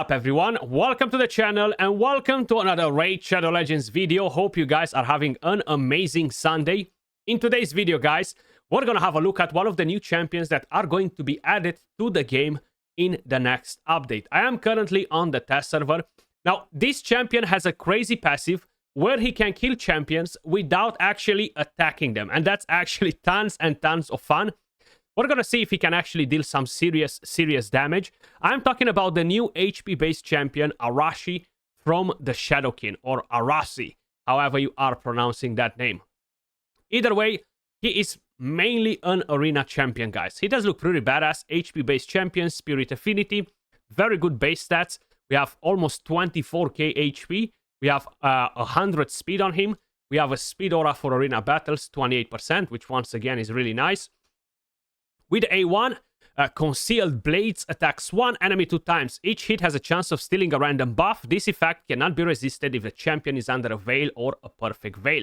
Up everyone, welcome to the channel and welcome to another Raid Shadow Legends video. Hope you guys are having an amazing Sunday. In today's video guys, we're gonna have a look at one of the new champions that are going to be added to the game in the next update. I am currently on the test server. Now this champion has a crazy passive where he can kill champions without actually attacking them, and that's actually tons and tons of fun. We're gonna see if he can actually deal some serious damage. I'm talking about the new HP-based champion, Arashi from the Shadowkin, or Arashi, however you are pronouncing that name. Either way, he is mainly an arena champion, guys. He does look pretty badass. HP-based champion, Spirit Affinity, very good base stats. We have almost 24k HP. We have 100 speed on him. We have a speed aura for arena battles, 28%, which once again is really nice. With A1, Concealed Blades attacks one enemy 2 times. Each hit has a chance of stealing a random buff. This effect cannot be resisted if the champion is under a veil or a perfect veil.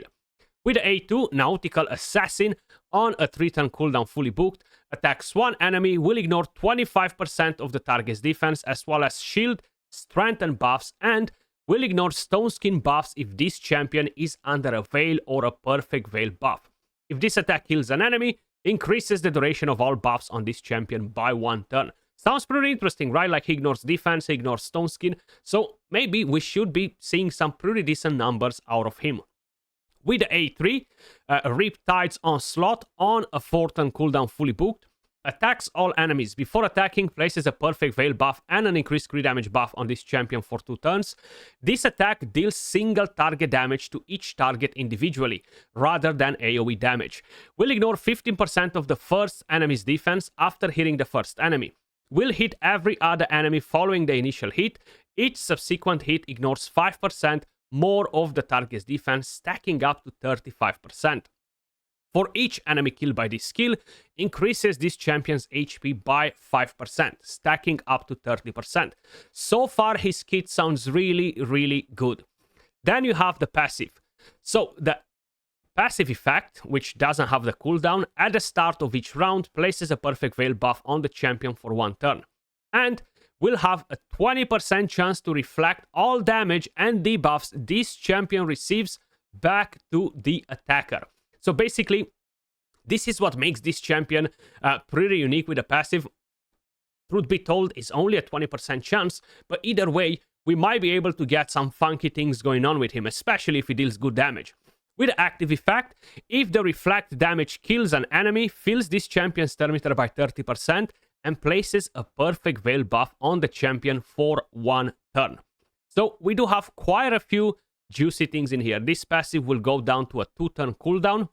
With A2, Nautical Assassin on a 3-turn cooldown fully booked, attacks one enemy, will ignore 25% of the target's defense as well as shield, strength and buffs, and will ignore stone skin buffs if this champion is under a veil or a perfect veil buff. If this attack kills an enemy, increases the duration of all buffs on this champion by 1 turn. Sounds pretty interesting, right? Like he ignores defense, he ignores stone skin, so maybe we should be seeing some pretty decent numbers out of him. With A3, Riptide's Onslaught on a 4-turn cooldown fully booked, attacks all enemies. Before attacking, places a perfect veil buff and an increased crit damage buff on this champion for 2 turns. This attack deals single target damage to each target individually, rather than AoE damage. Will ignore 15% of the first enemy's defense after hitting the first enemy. Will hit every other enemy following the initial hit. Each subsequent hit ignores 5% more of the target's defense, stacking up to 35%. For each enemy killed by this skill, increases this champion's HP by 5%, stacking up to 30%. So far, his kit sounds really good. Then you have the passive. So the passive effect, which doesn't have the cooldown, at the start of each round, places a perfect veil buff on the champion for 1 turn. And will have a 20% chance to reflect all damage and debuffs this champion receives back to the attacker. So basically, this is what makes this champion pretty unique with a passive. Truth be told, it's only a 20% chance, but either way, we might be able to get some funky things going on with him, especially if he deals good damage. With the active effect, if the reflect damage kills an enemy, fills this champion's turn meter by 30%, and places a perfect veil buff on the champion for 1 turn. So we do have quite a few juicy things in here. This passive will go down to a 2-turn cooldown.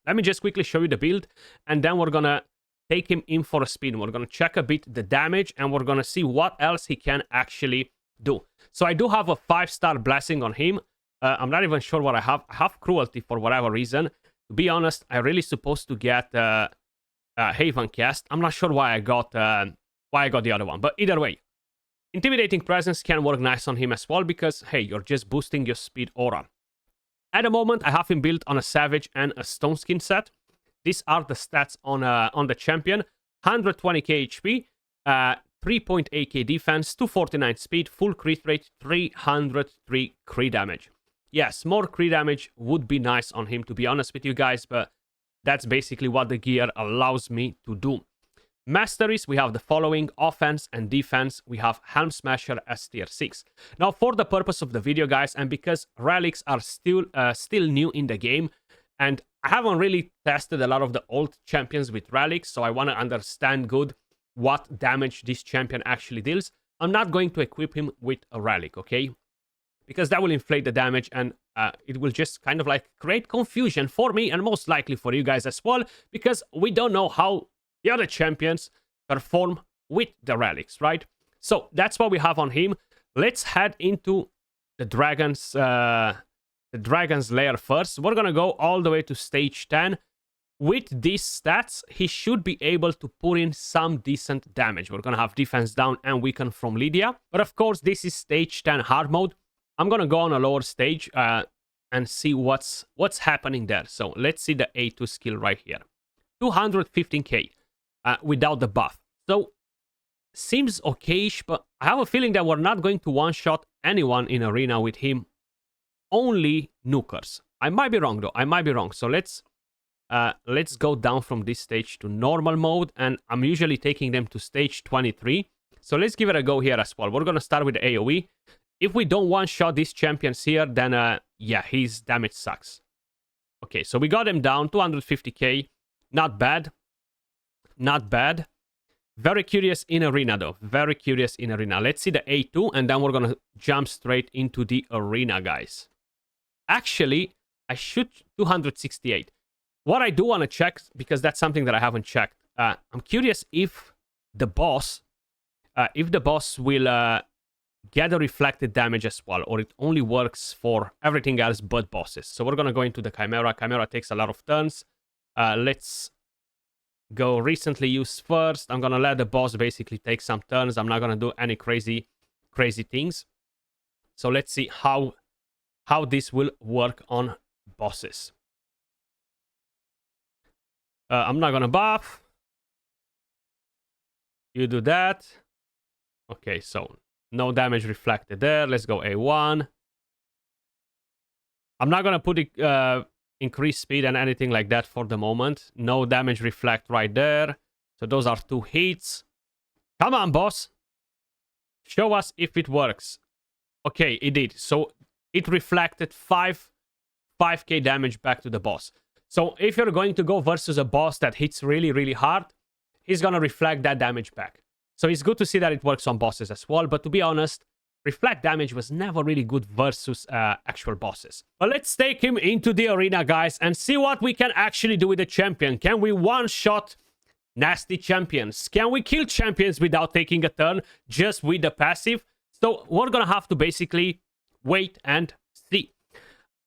Let me just quickly show you the build, and then we're gonna take him in for a spin. We're gonna check a bit the damage, and we're gonna see what else he can actually do. So I do have a 5-star blessing on him. I'm not even sure what I have. I have cruelty for whatever reason. To be honest, I really supposed to get Haven Cast. I'm not sure why I got the other one, but either way, Intimidating Presence can work nice on him as well because, hey, you're just boosting your speed aura. At the moment, I have him built on a Savage and a Stone Skin set. These are the stats on the champion. 120k HP, 3.8k defense, 249 speed, full crit rate, 303 crit damage. Yes, more crit damage would be nice on him, to be honest with you guys, but that's basically what the gear allows me to do. Masteries, we have the following: offense and defense. We have Helm Smasher as tier 6. Now, for the purpose of the video, guys, and because relics are still new in the game, and I haven't really tested a lot of the old champions with relics, so I want to understand good what damage this champion actually deals, I'm not going to equip him with a relic, okay? Because that will inflate the damage, and it will just kind of like create confusion for me, and most likely for you guys as well, because we don't know how the other champions perform with the relics, right? So that's what we have on him. Let's head into the dragon's lair first. We're gonna go all the way to stage 10. With these stats, he should be able to put in some decent damage. We're gonna have defense down and weaken from Lydia, but of course this is stage 10 hard mode. I'm gonna go on a lower stage and see what's happening there. So let's see the A2 skill right here. 215k without the buff. So seems okayish, but I have a feeling that we're not going to one-shot anyone in arena with him. Only nukers. I might be wrong, though. I might be wrong. So let's go down from this stage to normal mode, and I'm usually taking them to stage 23. So let's give it a go here as well. We're going to start with the AoE. If we don't one-shot these champions here, then, yeah, his damage sucks. Okay, so we got him down, 250k. Not bad. Not bad. Very curious in arena, though. Very curious in arena. Let's see the A2, and then we're going to jump straight into the arena, guys. Actually, I shoot 268. What I do want to check, because that's something that I haven't checked. I'm curious if the boss will get a reflected damage as well, or it only works for everything else but bosses. So we're going to go into the Chimera. Chimera takes a lot of turns. Let's go recently used first. I'm going to let the boss basically take some turns. I'm not going to do any crazy things. So let's see how this will work on bosses. I'm not going to buff. You do that. Okay, so no damage reflected there. Let's go A1. I'm not going to put it, increase speed and anything like that for the moment. No damage reflect right there. So those are 2 hits. Come on, boss. Show us if it works. Okay, it did. So it reflected 5k damage back to the boss. So if you're going to go versus a boss that hits really, really hard, he's going to reflect that damage back. So it's good to see that it works on bosses as well. But to be honest, reflect damage was never really good versus actual bosses. But let's take him into the arena, guys, and see what we can actually do with the champion. Can we one-shot nasty champions? Can we kill champions without taking a turn just with the passive? So we're going to have to basically wait and see.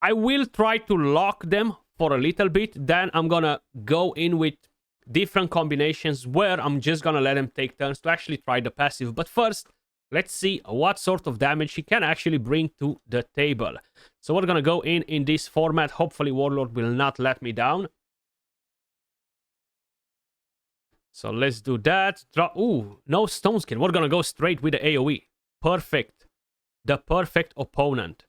I will try to lock them for a little bit. Then I'm going to go in with different combinations where I'm just going to let them take turns to actually try the passive. But first, let's see what sort of damage he can actually bring to the table. So we're going to go in this format. Hopefully Warlord will not let me down. So let's do that. Ooh, no Stone Skin. We're going to go straight with the AoE. Perfect. The perfect opponent.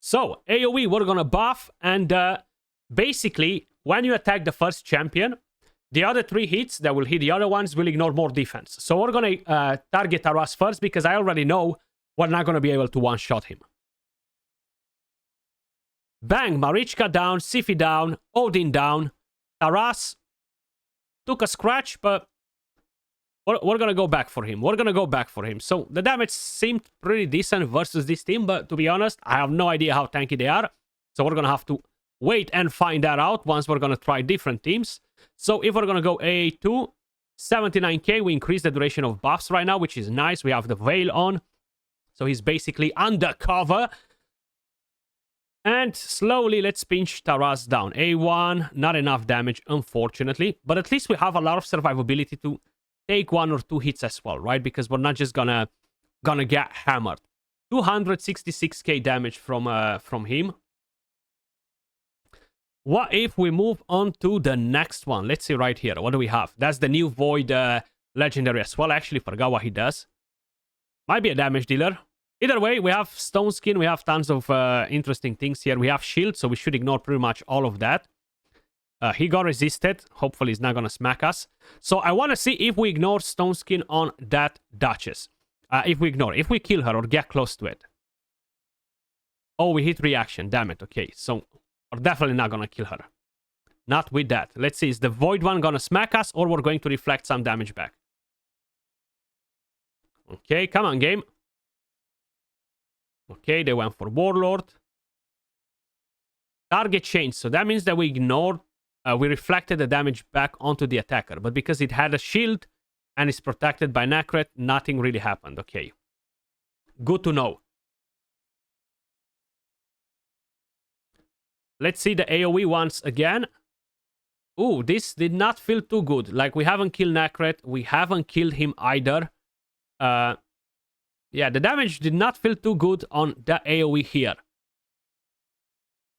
So AoE, we're going to buff. And basically, when you attack the first champion, the other 3 hits that will hit the other ones will ignore more defense. So we're going to target Arashi first because I already know we're not going to be able to one-shot him. Bang! Marichka down, Siphi down, Odin down. Arashi took a scratch, but we're going to go back for him. We're going to go back for him. So the damage seemed pretty decent versus this team, but to be honest, I have no idea how tanky they are. So we're going to have to wait and find that out once we're going to try different teams. So if we're going to go A2, 79k, we increase the duration of buffs right now, which is nice. We have the Veil on. So he's basically undercover. And slowly, let's pinch Arashi down. A1, not enough damage, unfortunately. But at least we have a lot of survivability to take 1 or 2 hits as well, right? Because we're not just gonna get hammered. 266k damage from him. What if we move on to the next one? Let's see right here. What do we have? That's the new Void legendary as well. I actually forgot what he does. Might be a damage dealer. Either way, we have Stone Skin. We have tons of interesting things here. We have Shield, so we should ignore pretty much all of that. He got resisted. Hopefully, he's not going to smack us. So I want to see if we ignore Stone Skin on that Duchess. If we kill her or get close to it. Oh, we hit reaction. Damn it. Okay, so we're definitely not going to kill her. Not with that. Let's see. Is the Void one going to smack us or we're going to reflect some damage back? Okay, come on, game. Okay, they went for Warlord. Target changed. So that means that we ignored... we reflected the damage back onto the attacker. But because it had a shield and is protected by Necret, nothing really happened. Okay. Good to know. Let's see the AoE once again. Ooh, this did not feel too good. Like, we haven't killed Necret. We haven't killed him either. Yeah, the damage did not feel too good on the AoE here.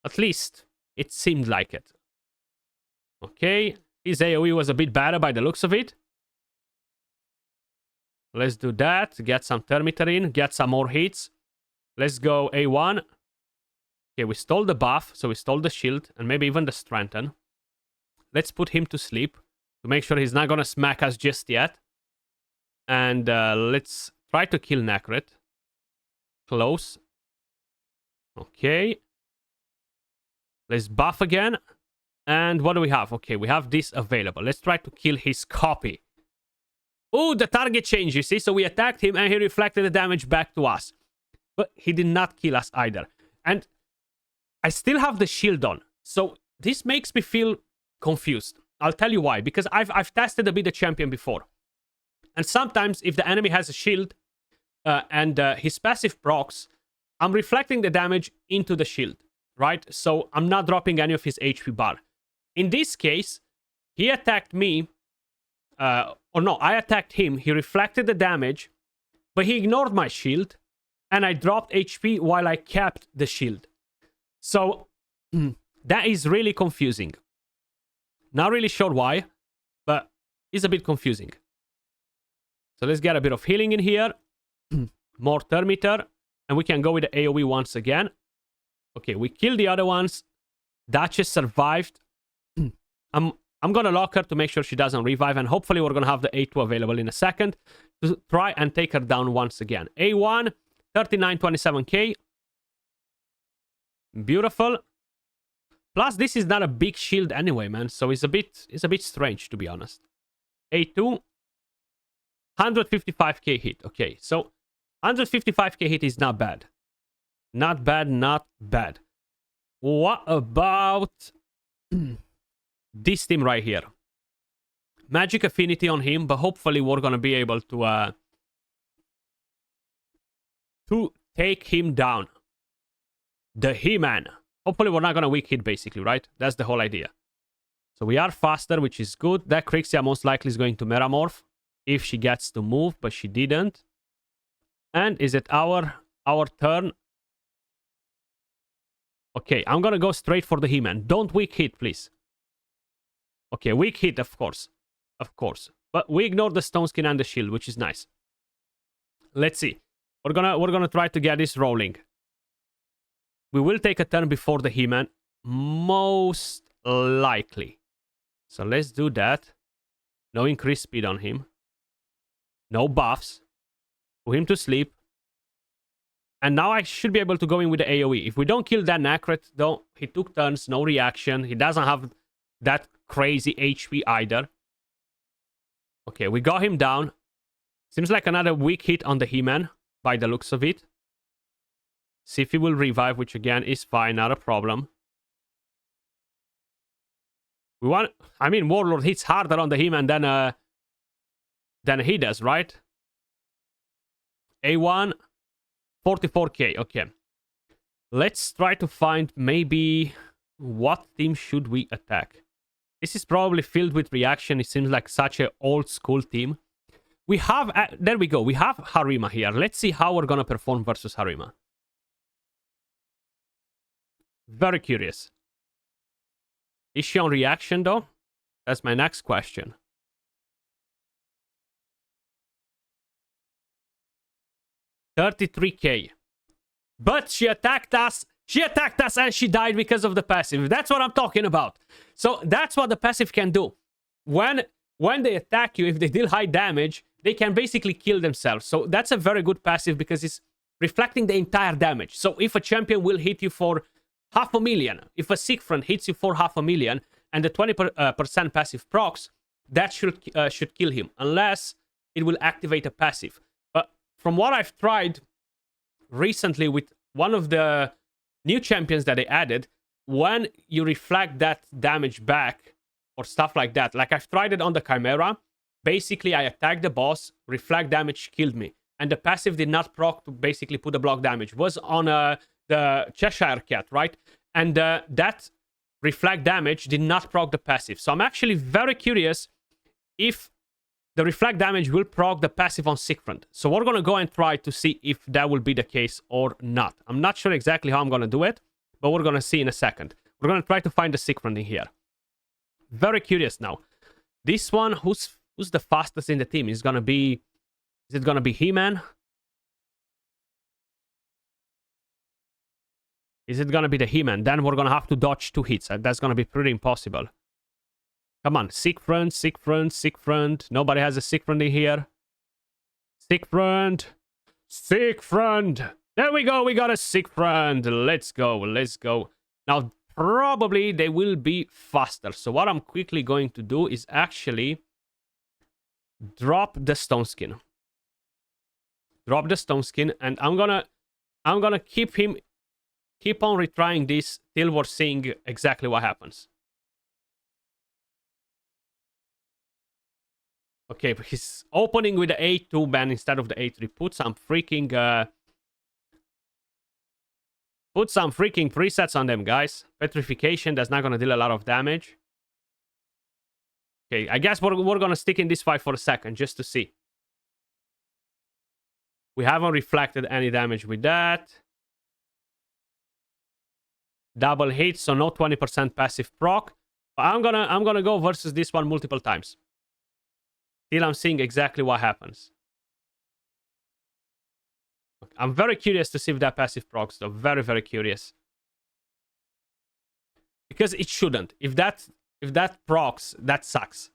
At least, it seemed like it. Okay, his AoE was a bit better by the looks of it. Let's do that. Get some Thermiter in. Get some more hits. Let's go A1. Okay, we stole the buff. So we stole the shield. And maybe even the strengthen. Let's put him to sleep. To make sure he's not going to smack us just yet. And let's try to kill Necrit. Close. Okay. Let's buff again. And what do we have? Okay, we have this available. Let's try to kill his copy. Oh, the target changed, you see? So we attacked him and he reflected the damage back to us. But he did not kill us either. And I still have the shield on. So this makes me feel confused. I'll tell you why. Because I've tested a bit the champion before. And sometimes if the enemy has a shield and his passive procs, I'm reflecting the damage into the shield. Right? So I'm not dropping any of his HP bar. In this case, he attacked me. Or no, I attacked him. He reflected the damage. But he ignored my shield. And I dropped HP while I kept the shield. So that is really confusing. Not really sure why. But it's a bit confusing. So let's get a bit of healing in here. More Thermiter. And we can go with the AoE once again. Okay, we killed the other ones. Duchess survived. I'm going to lock her to make sure she doesn't revive. And hopefully we're going to have the A2 available in a second. To try and take her down once again. A1, 3927k. Beautiful. Plus, this is not a big shield anyway, man. So it's a bit strange, to be honest. A2, 155k hit. Okay, so 155k hit is not bad. Not bad, not bad. What about this team right here? Magic affinity on him, but hopefully we're going to be able to take him down. The He-Man. Hopefully we're not going to weak hit, basically, right? That's the whole idea. So we are faster, which is good. That Crixia most likely is going to Metamorph if she gets to move, but she didn't. And is it our turn? Okay, I'm going to go straight for the He-Man. Don't weak hit, please. Okay, weak hit, of course. Of course. But we ignore the Stone Skin and the shield, which is nice. Let's see. We're gonna try to get this rolling. We will take a turn before the He-Man. Most likely. So let's do that. No increased speed on him. No buffs. Put him to sleep. And now I should be able to go in with the AoE. If we don't kill that Necrit, though, he took turns, no reaction. He doesn't have that crazy HP either. Okay, we got him down. Seems like another weak hit on the He-Man, by the looks of it. See if he will revive, which again is fine, not a problem. I mean, Warlord hits harder on the He-Man than he does, right? A1, 44k, okay. Let's try to find maybe what team should we attack. This is probably filled with reaction. It seems like such an old school team. We have, there we go. We have Harima here. Let's see how we're going to perform versus Harima. Very curious. Is she on reaction though? That's my next question. $33k. But she attacked us. She attacked us and she died because of the passive. That's what I'm talking about. So that's what the passive can do. When they attack you, if they deal high damage, they can basically kill themselves. So that's a very good passive because it's reflecting the entire damage. So if a champion will hit you for 500,000, if a Siegfried hits you for 500,000 and the 20% passive procs, that should kill him. Unless it will activate a passive. But from what I've tried recently with one of the new champions that they added, when you reflect that damage back or stuff like that, like I've tried it on the Chimera, basically I attacked the boss, reflect damage killed me, and the passive did not proc to basically put the block damage. It was on the Cheshire Cat, right? And that reflect damage did not proc the passive. So I'm actually very curious if the reflect damage will proc the passive on Siegfried. So we're going to go and try to see if that will be the case or not. I'm not sure exactly how I'm going to do it, but we're going to see in a second. We're going to try to find the Siegfried in here. Very curious now. This one, who's the fastest in the team? Is going to be Is it gonna be He-Man? Is it gonna be the He-Man? Then we're gonna have to dodge 2 hits. That's gonna be pretty impossible. Come on, sick friend, sick friend, sick friend. Nobody has a sick friend in here. Sick friend. Sick friend. There we go. We got a sick friend. Let's go. Let's go. Now, probably they will be faster. So what I'm quickly going to do is actually drop the stone skin. Drop the stone skin, and I'm gonna keep on retrying this till we're seeing exactly what happens. Okay, but he's opening with the A2 ban instead of the A3. Put some freaking presets on them, guys. Petrification, that's not gonna deal a lot of damage. Okay, I guess we're gonna stick in this fight for a second just to see. We haven't reflected any damage with that. Double hit, so no 20% passive proc. But I'm gonna go versus this one multiple times. Till I'm seeing exactly what happens. I'm very curious to see if that passive procs, though. Very, very curious. Because it shouldn't. If that procs, that sucks.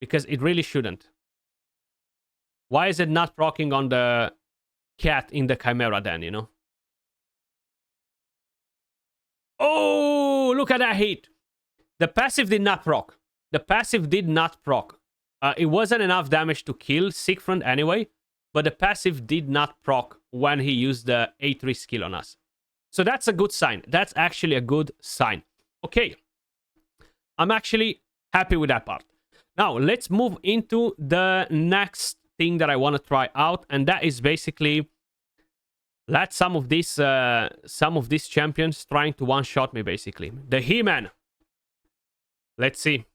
Because it really shouldn't. Why is it not proccing on the cat in the Chimera then, you know? Oh, look at that hit. The passive did not proc. The passive did not proc. It wasn't enough damage to kill Siegfried anyway, but the passive did not proc when he used the A3 skill on us. So that's a good sign. That's actually a good sign. Okay. I'm actually happy with that part. Now, let's move into the next thing that I want to try out, and that is basically let some of these champions trying to one-shot me, basically. The He-Man. Let's see.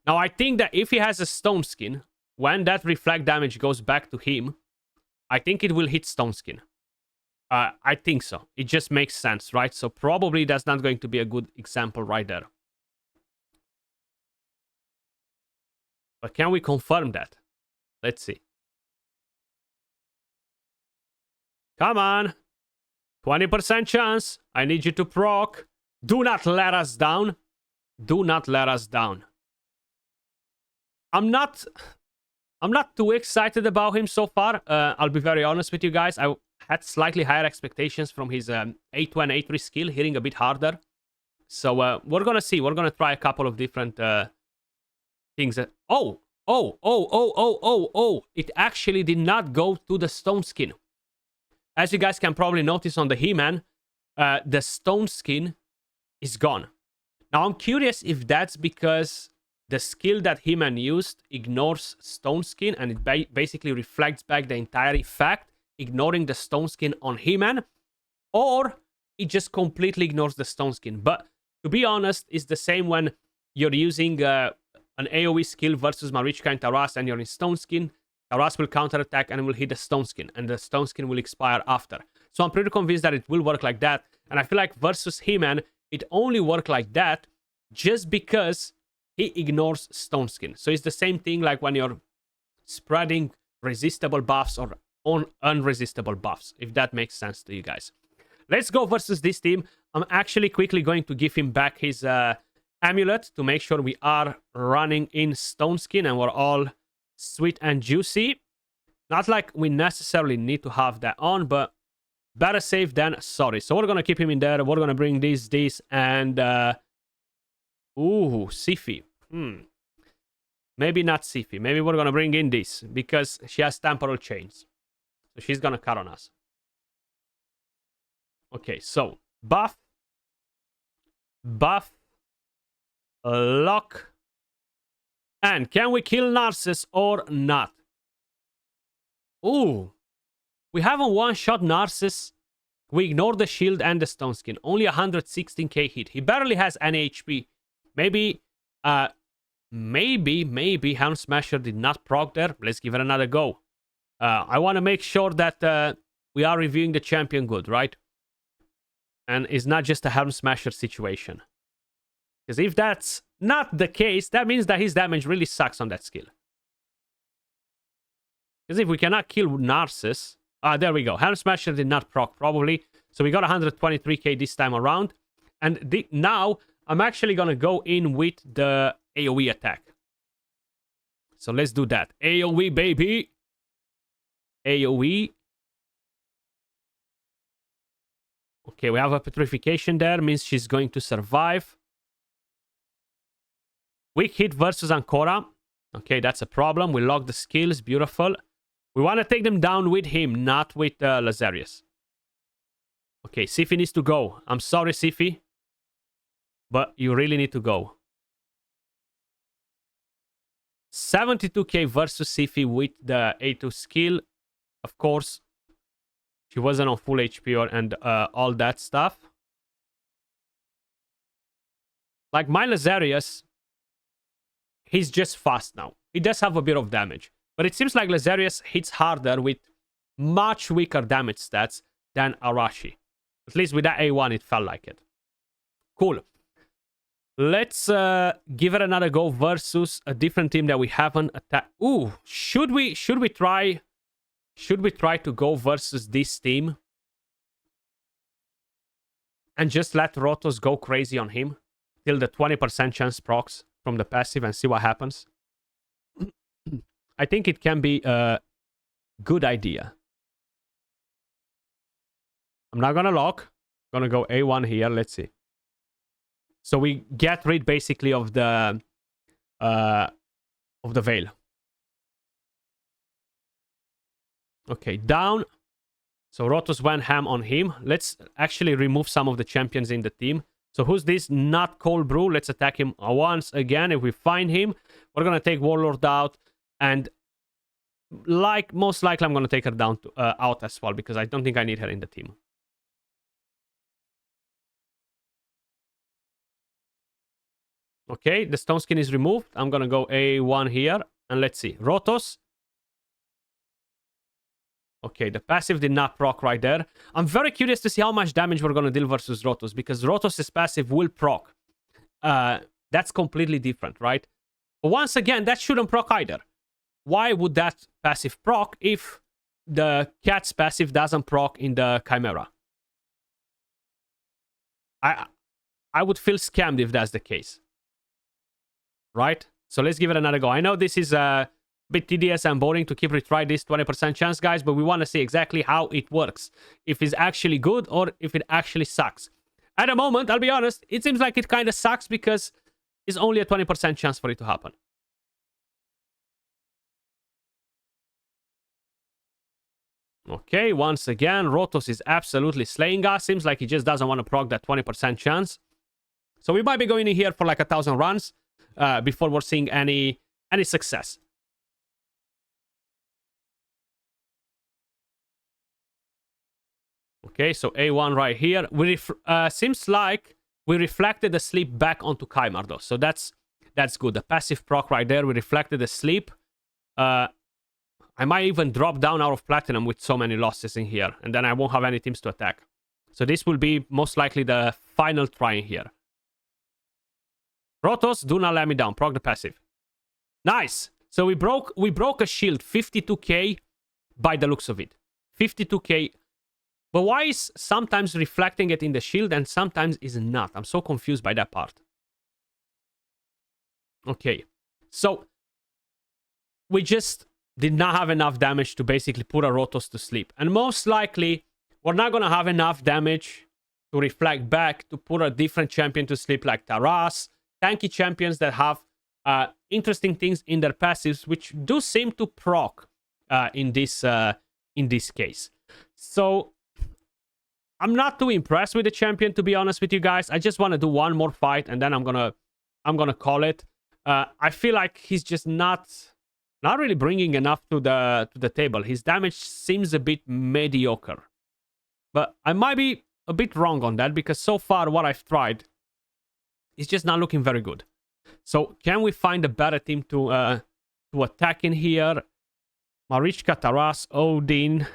Now, I think that if he has a stone skin, when that reflect damage goes back to him, I think it will hit stone skin. I think so. It just makes sense, right? So probably that's not going to be a good example right there. But can we confirm that? Let's see. Come on. 20% chance. I need you to proc. Do not let us down. Do not let us down. I'm not too excited about him so far. I'll be very honest with you guys. I had slightly higher expectations from his A2 and A3 skill, hitting a bit harder. So we're going to see. We're going to try a couple of different things. Oh! It actually did not go to the stone skin. As you guys can probably notice on the He-Man, the stone skin is gone. Now, I'm curious if that's because the skill that He-Man used ignores stone skin and it basically reflects back the entire effect, ignoring the stone skin on He-Man, or it just completely ignores the stone skin. But to be honest, it's the same when you're using an AoE skill versus Marichka and Taras and you're in stone skin. Taras will counterattack and will hit the stone skin, and the stone skin will expire after. So I'm pretty convinced that it will work like that. And I feel like versus He-Man, it only worked like that just because he ignores stone skin. So it's the same thing like when you're spreading resistible buffs or unresistible buffs, if that makes sense to you guys. Let's go versus this team. I'm actually quickly going to give him back his amulet to make sure we are running in stone skin and we're all sweet and juicy. Not like we necessarily need to have that on, but better safe than sorry. So we're gonna keep him in there. We're gonna bring this, and ooh, Sifi. Maybe not Sifi. Maybe we're gonna bring in this because she has temporal chains, so she's gonna cut on us. Okay, so buff, lock, and can we kill Narcissus or not? Ooh, we haven't one-shot Narcissus. We ignore the shield and the stone skin. Only 116k hit. He barely has any HP. Maybe Helm Smasher did not proc there. Let's give it another go. I want to make sure that we are reviewing the champion good, right? And it's not just a Helm Smasher situation. Because if that's not the case, that means that his damage really sucks on that skill. Because if we cannot kill Narcissus... Ah, there we go. Helm Smasher did not proc, probably. So we got 123k this time around. And now, I'm actually going to go in with the AoE attack. So let's do that. AoE, baby! AoE. Okay, we have a petrification there. Means she's going to survive. Weak hit versus Ancora. Okay, that's a problem. We lock the skills. Beautiful. We want to take them down with him, not with Lazarius. Okay, Sifi needs to go. I'm sorry, Sifi. But you really need to go. 72k versus Sifi with the A2 skill. Of course, she wasn't on full HP and all that stuff. Like my Lazarius, he's just fast now. He does have a bit of damage. But it seems like Lazarius hits harder with much weaker damage stats than Arashi. At least with that A1, it felt like it. Cool. Let's give it another go versus a different team that we haven't attacked. Ooh, should we try to go versus this team and just let Rotos go crazy on him till the 20% chance procs from the passive and see what happens? I think it can be a good idea. I'm not gonna lock. I'm gonna go A1 here. Let's see. So we get rid basically of the veil. Okay, down. So Rotos went ham on him. Let's actually remove some of the champions in the team. So who's this? Not Cold Brew. Let's attack him once again. If we find him, we're gonna take Warlord out, and most likely I'm gonna take her down to, out as well, because I don't think I need her in the team. Okay, the Stone Skin is removed. I'm gonna go A1 here, and let's see. Rotos. Okay, the passive did not proc right there. I'm very curious to see how much damage we're gonna deal versus Rotos, because Rotos' passive will proc. That's completely different, right? But once again, that shouldn't proc either. Why would that passive proc if the cat's passive doesn't proc in the Chimera? I would feel scammed if that's the case. Right? So let's give it another go. I know this is a bit tedious and boring to keep retry this 20% chance, guys, but we want to see exactly how it works. If it's actually good or if it actually sucks. At the moment, I'll be honest, it seems like it kind of sucks because it's only a 20% chance for it to happen. Okay, once again, Rotos is absolutely slaying us. Seems like he just doesn't want to proc that 20% chance. So we might be going in here for like 1,000 runs before we're seeing any success. Okay, so A1 right here. Seems like we reflected the sleep back onto Chimera though. So that's good. The passive proc right there, we reflected the sleep. I might even drop down out of Platinum with so many losses in here. And then I won't have any teams to attack. So this will be most likely the final try in here. Rotos, do not let me down. Proc the passive. Nice. So we broke a shield. 52k by the looks of it. 52k. But why is sometimes reflecting it in the shield and sometimes is not? I'm so confused by that part. Okay. So we just did not have enough damage to basically put a Rotos to sleep. And most likely, we're not going to have enough damage to reflect back to put a different champion to sleep like Taras. Tanky champions that have interesting things in their passives, which do seem to proc in this case. So I'm not too impressed with the champion, to be honest with you guys. I just want to do one more fight and then I'm gonna call it. I feel like he's just not really bringing enough to the table. His damage seems a bit mediocre, but I might be a bit wrong on that because so far what I've tried is just not looking very good. So can we find a better team to attack in here? Marichka, Taras, Odin.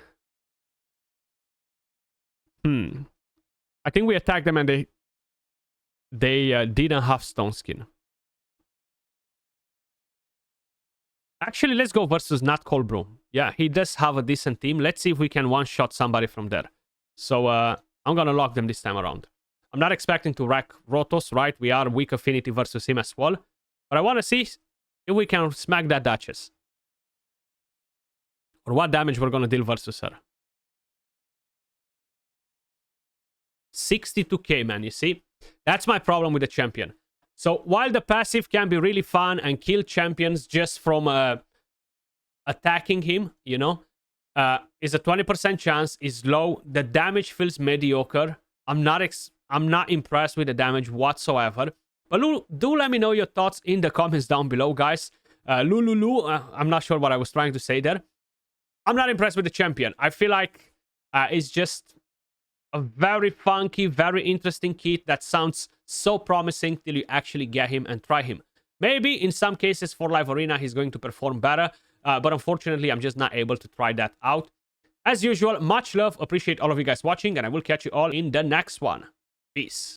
I think we attacked them and they didn't have Stone Skin. Actually, let's go versus not Cold Brew. Yeah, he does have a decent team. Let's see if we can one-shot somebody from there. So I'm going to lock them this time around. I'm not expecting to wreck Rotos, right? We are weak affinity versus him as well. But I want to see if we can smack that Duchess. Or what damage we're going to deal versus her. 62k, man, you see? That's my problem with the champion. So while the passive can be really fun and kill champions just from attacking him, you know, is a 20% chance, is low. The damage feels mediocre. I'm not impressed with the damage whatsoever. But do let me know your thoughts in the comments down below, guys. Lululu, I'm not sure what I was trying to say there. I'm not impressed with the champion. I feel like it's just a very funky, very interesting kit that sounds so promising till you actually get him and try him. Maybe in some cases for Live Arena, he's going to perform better. But unfortunately, I'm just not able to try that out. As usual, much love. Appreciate all of you guys watching. And I will catch you all in the next one. Peace.